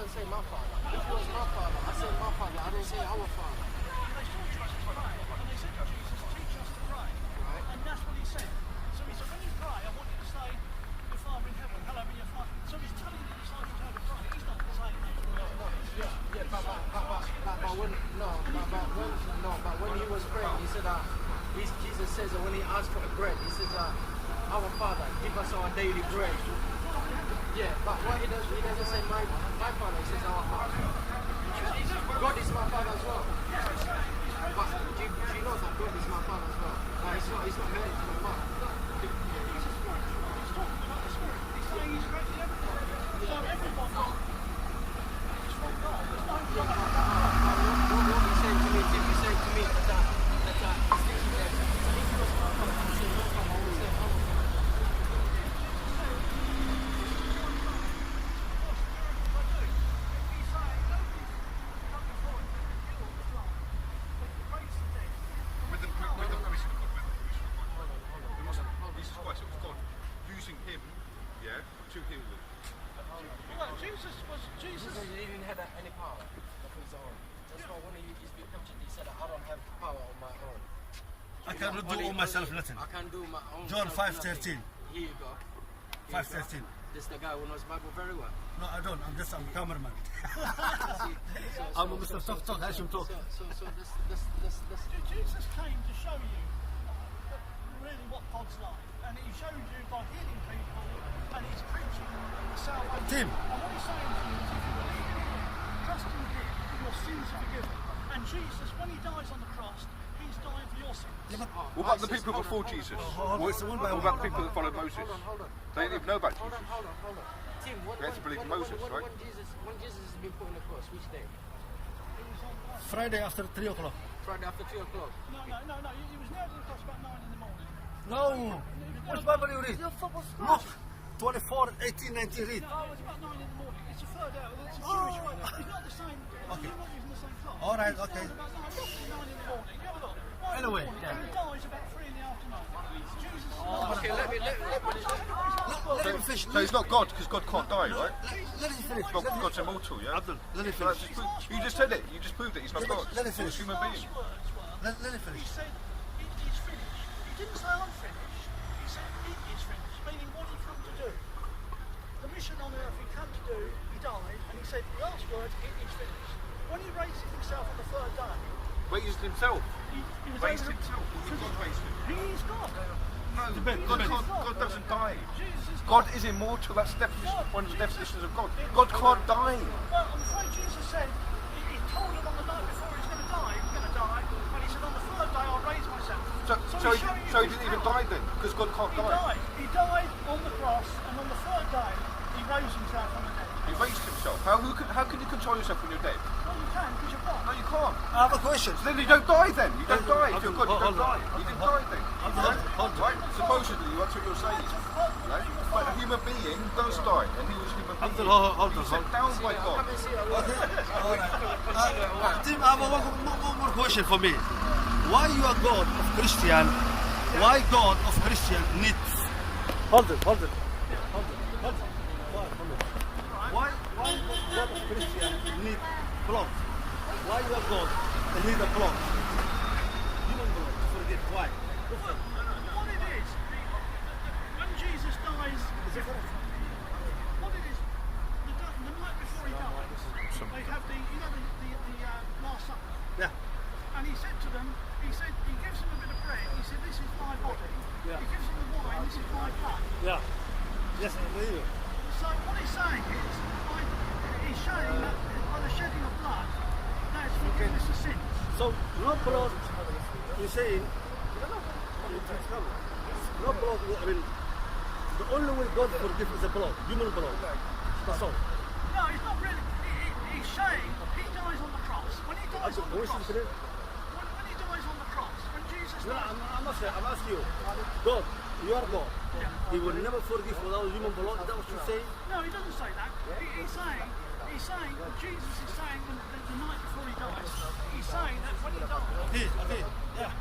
doesn't say my Father. If it was my Father, I said my Father. I didn't say our Father. They taught us to pray, and they said to Jesus, teach us to pray. Right. And that's what he said. So he said, when you pray, I want you to say, your Father in heaven, hallowed be your Father. So he's telling the disciples how to pray. He's not saying that. But when he was praying, he said, Jesus says that when he asked for the bread, he says, our Father, give us our daily bread. Yeah, but what he doesn't say my Father, he says our Father. God is my Father as well. But do you know that God is my Father as well? Like, it's not married to my Father. He's a spirit. He's talking about the spirit. He's saying he's created everything. So everyone is from God. There's no What he's saying to me, Tim, he's saying to me that he's thinking that if he was my Father, he said my Father, I would say our Father. Jesus didn't even have any power of his own. That's why when he became he said, I don't have power on my own. I cannot do all myself nothing. I can do my own. John 5:13. Here you go. 5:13. This is the guy who knows Bible very well. No, I don't. I'm cameraman. I'm Mr. Talk. I should talk. So Jesus came to show you really what God's like, and he showed you by healing people, and he's preaching the salvation. Tim. And what he's saying to you is, if you believe in him, trust in him, your sins are forgiven. And Jesus, when he dies on the cross, he's dying for your sins. What about the people before Jesus? What about the people that followed Moses? Hold on. They didn't even know about Jesus. Hold on. Tim, They had to believe in Moses, right? When Jesus has been put on the cross, which day? Friday after 3 o'clock. Friday after 3 o'clock. No. He was nailed to the cross about 9 in the morning. No. Which Bible you read? Look. 24, 18, 19, read. No, it's about 9 in the morning. It's a third hour. It's a Jewish one. It's not the same. Okay. You're not using the same clock. All right, It's okay. about 9 in the morning. Have a look. 9 Anyway, in the morning. yeah. And he dies about 3 in the afternoon. Jesus is Okay, let me Let him finish. So he's not God because God can't die, right? Let him finish. God's immortal, yeah? Let him So finish. you just said it. You just proved it. He's not God. Let him finish. He's a human being. words were, Let him finish. he said, it is finished. He didn't say, I'm finished. He said, it is finished, meaning what he come to do. The mission on earth he came to do, he died, and he said, the last words, it is finished. When he raised himself on the third day, Raised himself. he was Raised able to- himself. God raised him. He is God. No, God doesn't die. Jesus is God is immortal. That's one of the definitions of God. God can't die. Well, I'm afraid Jesus said, he told him on the night before he was going to die, he was going to die, and he said, on the third day I'll raise myself. So he didn't even die then, because God can't He die. died. He died on the cross, and on the third day, he raised himself from the dead. He raised himself. How can you control yourself when you're dead? Well, you can, because you're God. No, you can't. I have a question. So then you don't die then. You don't die. If you're God, you don't die. You didn't die then. Hold on. Right? Supposedly, that's what you're saying. Right? But a human being does die, and he was a human being. Hold on. He's set down by God. Tim, I have one more question for me. Why you are God of Christian? Why God of Christian needs? Hold on. Why God of Christian need blood? Why you are God and need a blood? Human blood. Forget why. What it is, when Jesus dies, what it is, the night before he dies, they have the Last Supper. Yeah. And he said to them, he gives them a bit of bread, he said, this is my body. Yeah. He gives them the wine, this is my blood. Yeah. Yes, I believe you. So what he's saying is, he's showing that by the shedding of blood, there's forgiveness of sins. So no blood. You're saying no blood. I mean, the only way God forgives is the blood, human blood. That's all. No, he's not really. He's saying he dies on the cross. When he dies on the cross, when he dies on the cross, when Jesus No, dies, I'm asking you. God, you are God. He will never forgive without human blood. Is that what you say? no, he doesn't say that. He's saying, Jesus is saying when the night before he dies, he's saying that when he dies, Okay. Yeah.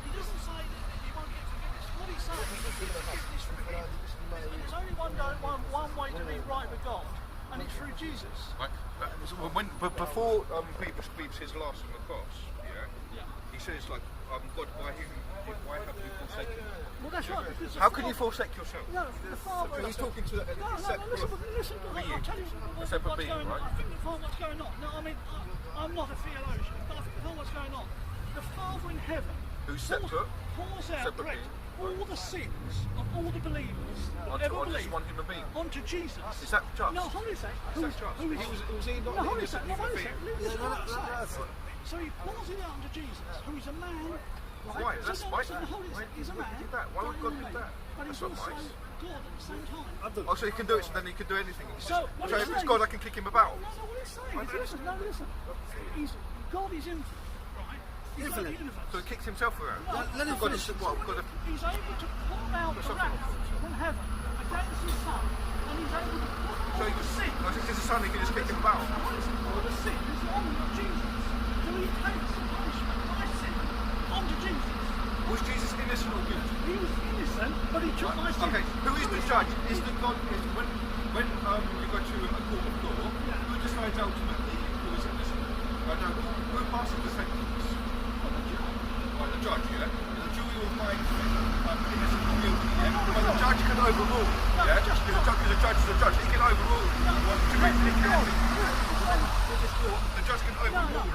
he doesn't say that he won't get forgiveness. What he's saying is that forgiveness from him. There's only one way to be right with God, through Jesus. Right? But before Peter speaks his last on the cross, he says like, God, why have you forsaken me? Well, that's right. Because the How can you Father- forsake yourself? No, the Father. So he's talking to a separate listen, I'll being. tell you A separate what's being, going right? on. I think the Father, what's going on. No, I mean, I'm not a theologian, but I think the Father, what's going on. The Father in heaven Who's separate? pours out Separate direct being. all the sins of all the believers that Onto ever just believed one human being. onto Jesus. Is that just? No, hold on a sec. Is that just? Who is, Was he not no, an hold on a innocent sec. No, hold on a human sec. being? Listen to what I'm saying. So he pours it out onto Jesus, who is a man. Right? Why? That's so, why. so, hold on a sec. He's a Why man. would he do that? Why would God do that? But That's he's not also nice. God at the same time. Oh, so he can do it, so then he can do anything. So, what So he's if it's saying- God, I can kick him about. No, what he's saying is, listen, God is infinite, right? He's got the universe. So he kicks himself around. No, let him God finish. is what? God. He's able to pour out the wrath from heaven against his son, and he's able to put So all he the sin. No, if it's a son, he can just kick him about. All the sin is on Jesus. So he takes the punishment, my sin, onto Jesus. Was Jesus innocent or guilty? He was innocent, but he took my sin. Okay, who is the judge? Is the God is when you go to a court of law, who decides ultimately who is innocent? No, who passes the sentence? Well, the judge, yeah? And the jury will find innocent or guilty, yeah? But the judge can overrule, yeah? Because the judge is a judge, he can overrule. The judge can overrule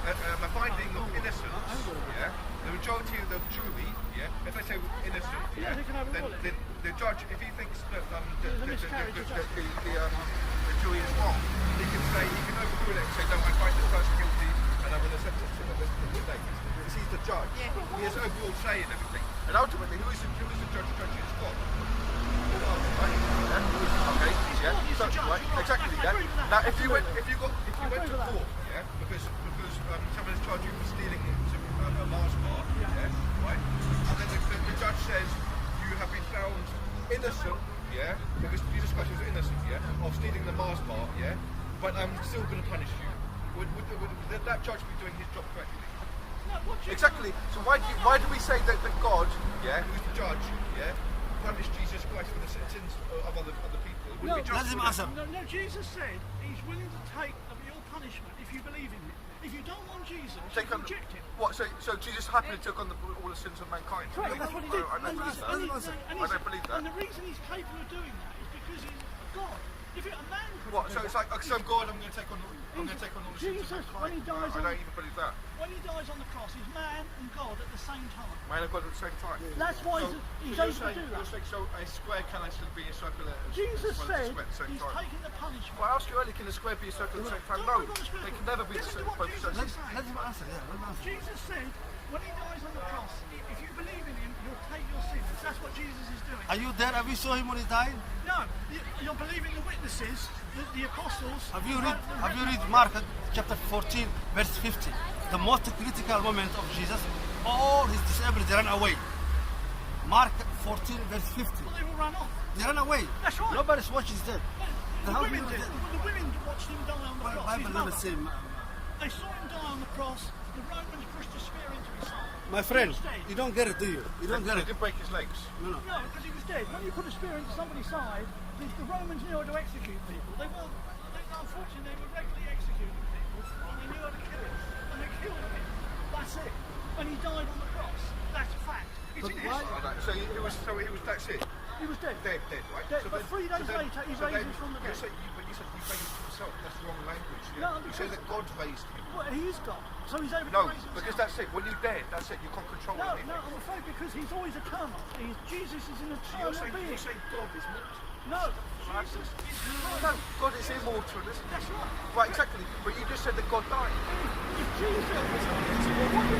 a finding of innocence, yeah? The majority of the jury, yeah? If they say innocent, yeah? they can overrule Then the judge, if he thinks that the miscarriage of justice. the jury is wrong, he can overrule it and say, no, I find this person guilty and I'm going to sentence him at this particular date. Because he's the judge. He has overall say in everything. And ultimately, who is the judge? The judge is God. Right? Yeah? Okay. Yeah. So, right. Exactly. Yeah. Now, if you went to court, yeah, because someone has charged you for stealing a Mars bar, yeah, right, and then the judge says you have been found innocent, yeah, because Jesus Christ was innocent, yeah, of stealing the Mars bar, yeah, but I'm still going to punish you. Would that judge be doing his job correctly? Exactly. So why do we say that God, yeah, who's the judge, yeah, punished Jesus Christ for the sins of other people? Would it be just No, Jesus said he's willing to take your punishment if you believe in him. If you don't want Jesus, you reject him. What? So Jesus happily took on all the sins of mankind? Correct, that's what he did. I don't believe that. I don't believe that. And the reason he's capable of doing that is because he's God. If a man could What? do So it's like, so God, I'm going to take on all the Jesus, sins of mankind. when he dies I don't even believe that. When he dies on the cross, he's man and God at the same time. Man and God at the same time. That's why he's able to do that. You're saying so a square can actually be a circular Jesus as well said as a square at the same he's time. taking the punishment. Well, I asked you earlier, can a square be a circle at the same time? No, they can never be the same. Both Jesus sides. is saying. Let him answer, yeah, let him answer. Jesus said, when he dies on the cross, if you believe in him, you'll take your sins. That's what Jesus is doing. Are you there? Have you saw him when he died? No, you're believing the witnesses, the apostles. Have you read Mark chapter 14, verse 50? The most critical moment of Jesus, all his disciples they ran away. Mark 14, verse 50. Well, they will run off. They ran away. That's right. Nobody's watching dead. The women did. The women watched him die on the cross. Bible His never mother. say. They saw him die on the cross. The Romans pushed a spear into his side. My friend, He was dead. you don't get it, do you? You don't get They it. did break his legs. No. No, because he was dead. When you put a spear into somebody's side, the Romans knew how to execute people. Unfortunately, they were regularly executing people, and they knew how to kill them. And they killed him. That's it. And he died on the cross. That's a fact. It's in history. So he was. That's it. He was dead. Dead, right? Dead, but 3 days later, he raised from the dead. But you said he raised himself. That's the wrong language. No, you said that God raised him. Well, he is God, so he's able to No, raise himself. because that's it. When you're dead, that's it. You can't control No, anything. I'm afraid because he's always eternal. Jesus is an eternal being. You're saying God is mortal. No, Jesus is No, God is immortal, isn't he? That's right. Right, exactly. But you just said that God died. If Jesus, what you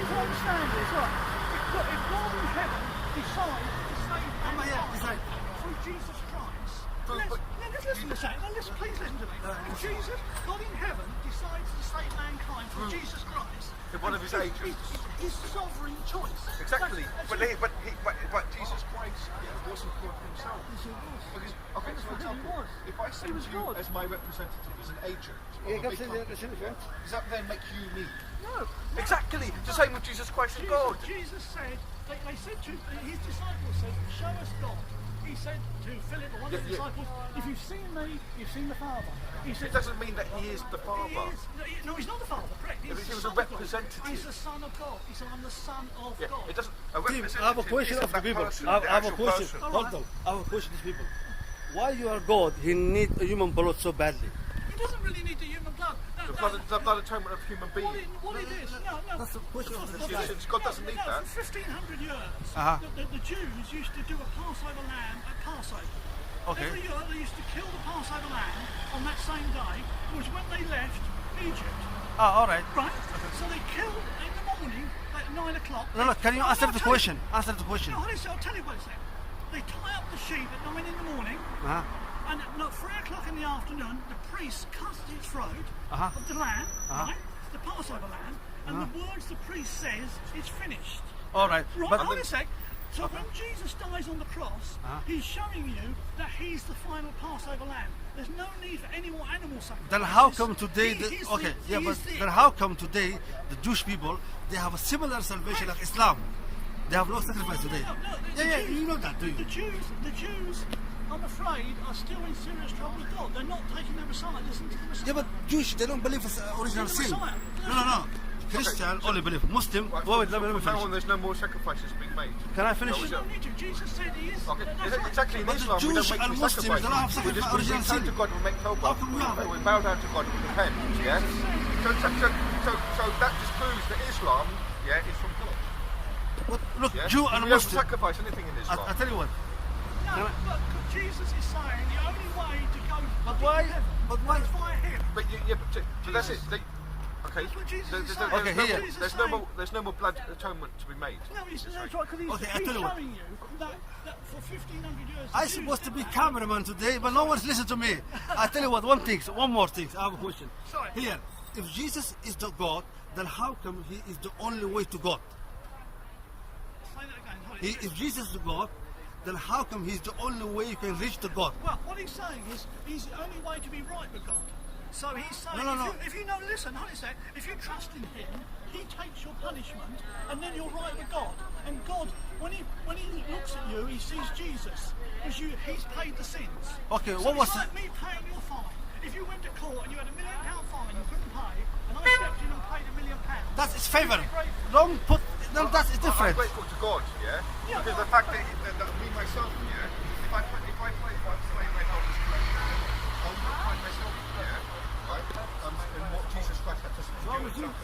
understand is, look, if God in heaven decides to save mankind through Jesus Christ, let's listen to say. Now listen, please listen to me. If Jesus, God in heaven, decides to save mankind through Jesus Christ, One of his agents. His sovereign choice. Exactly. That's But it. Jesus Christ wasn't God himself. Yes, he was. Because, okay, so for He example, was. if I send was you God. as my representative, as an agent, of a big company, does that then make you me? No. Exactly. The same with Jesus Christ and God. Jesus said, they said to his disciples said, show us God. He said to Philip, one of the disciples, if you've seen me, you've seen the Father. He said, It doesn't mean that he is the Father. no, he's not the Father, correct? He's He the was Son a of God. representative. He's the Son of God. He said, I'm the Son of Yeah, God. it doesn't. Team, I have a question of the people. I have a question. All Hold right. on. I have a question to people. Why you are God? He need a human blood so badly. He doesn't really need the human blood. The blood atonement of human beings. What it is, no. That's the question of the Since- since God doesn't need that. For 1,500 years, Uh-huh. the Jews used to do a Passover lamb at Passover. Okay. Every year they used to kill the Passover lamb on that same day, was when they left Egypt. Ah, all right. Right? So they killed in the morning at 9 o'clock. No, can you answer the question? Answer the question. No, honestly, I'll tell you what it's like. They tie up the sheep at 9 in the morning, Uh-huh. and at 3 o'clock in the afternoon, the priest cuts its throat Uh-huh. of the lamb, right? The Passover lamb, and the words the priest says, it's finished. All right. Right, But hold a sec. So when Jesus dies on the cross, he's showing you that he's the final Passover lamb. There's no need for any more animal sacrifice. then how come today? He's Okay, the- yeah, he but is the- then how come today the Jewish people they have a similar salvation like Islam? They have no sacrifice today. the Yeah, Jews- you know that, do you? The Jews, I'm afraid, are still in serious trouble with God. They're not taking their Messiah. Listen to the Messiah. Yeah, but Jewish they don't believe it's original The sin. Messiah. No. Christian only believe. Muslim. Right, Wait, let me from now finish. on, there's no more sacrifices being made. Can I finish? You don't need to. Jesus said he is. Okay, That's right. exactly. In But the Islam, we don't Jews make and any Muslims, they don't have sacrifices. We sacrifice we original turn sin. to God and make How tawbah. come we have it? We bow down to God and repent. Yeah. So that just proves that Islam, yeah, is from God. But look, Yeah? Jew We and don't Muslim. sacrifice anything in Islam. I tell you what. No, but Jesus is saying the only way to go But to why? heaven But why? is via him. But that's it. Okay. That's what Jesus There's is no- saying. Okay, there's here. no- Jesus There's is no saying- more. There's no more blood atonement to be made. No, that's right, because Okay, I he's tell you what. showing you that for 1,500 years... I supposed to be cameraman today, but no one's listening to me. I tell you what, one more thing. I have a question. Sorry. Here, if Jesus is the God, then how come he is the only way to God? Say that again, hold it. If Jesus is the God, then how come he's the only way you can reach to God? Well, what he's saying is he's the only way to be right with God. So he's saying, No. if you know, listen, hold it a sec, if you trust in him, he takes your punishment, and then you're right with God. And God, when he looks at you, he sees Jesus, because he's paid the sins. Okay, so what was it's like me paying your fine. If you went to court and you had £1 million fine you couldn't pay, and I stepped in and paid £1 million, That's his favor. Don't put. No, that's I'm different. grateful to God, yeah, Yeah, because but- the fact that me myself, yeah, if I play my health is correct, I'll not find myself, yeah, right, in what Jesus Christ had to do himself,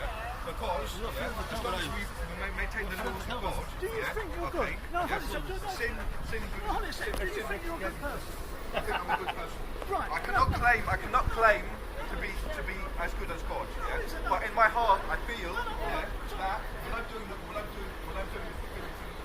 yeah, because, yeah, as long as we maintain the laws of God, do you yeah, think you're okay, good? No, yeah, hold it a sec, sin, no, hold it a sec, do you think you're a good person? I think I'm a good person. Right. I cannot claim to be as good as God. Yeah? But in my heart, I feel that when I'm doing the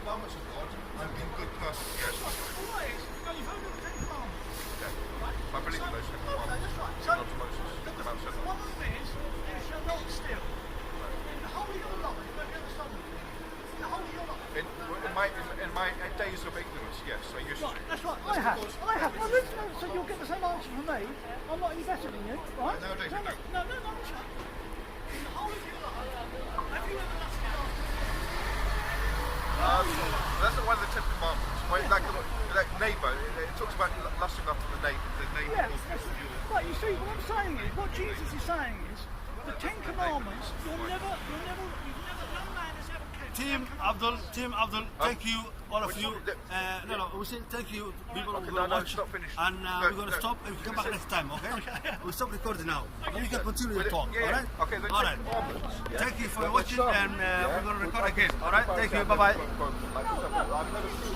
commandments of God, I'm being a good person. Yes. Why is, no, you've only got the Ten Commandments. Okay. Right? I believe in those Ten Okay, Commandments. that's right. So, Not to Moses. The Mount Sinai. one of them is, you shall not steal. In the whole of your life, have you ever stolen? In the whole of your life. In my days of ignorance, yes, I used to. Right, that's right, I have. Well, listen, so you'll get the same answer from me. I'm not any better than you, right? Nowadays you don't. No, shut up. In the whole of your life, have you ever lusted after? That's not one of the Ten Commandments. Like neighbour, it talks about lusting after the neighbour. Yeah, right, you see, what I'm saying is, what Jesus is saying is, the Ten Commandments, you've never, no man has ever kept. Team Abdul, thank you, all of you. We say thank you, people who no, are no, watching. it's not finished. And No, we're going to no. stop and we come back next time, okay? We'll stop recording now. You can continue your talk, Yeah, alright? okay, the Alright. Ten Commandments. Yeah. Thank you for watching and we're going to record again, alright? Thank you, bye-bye. I've never seen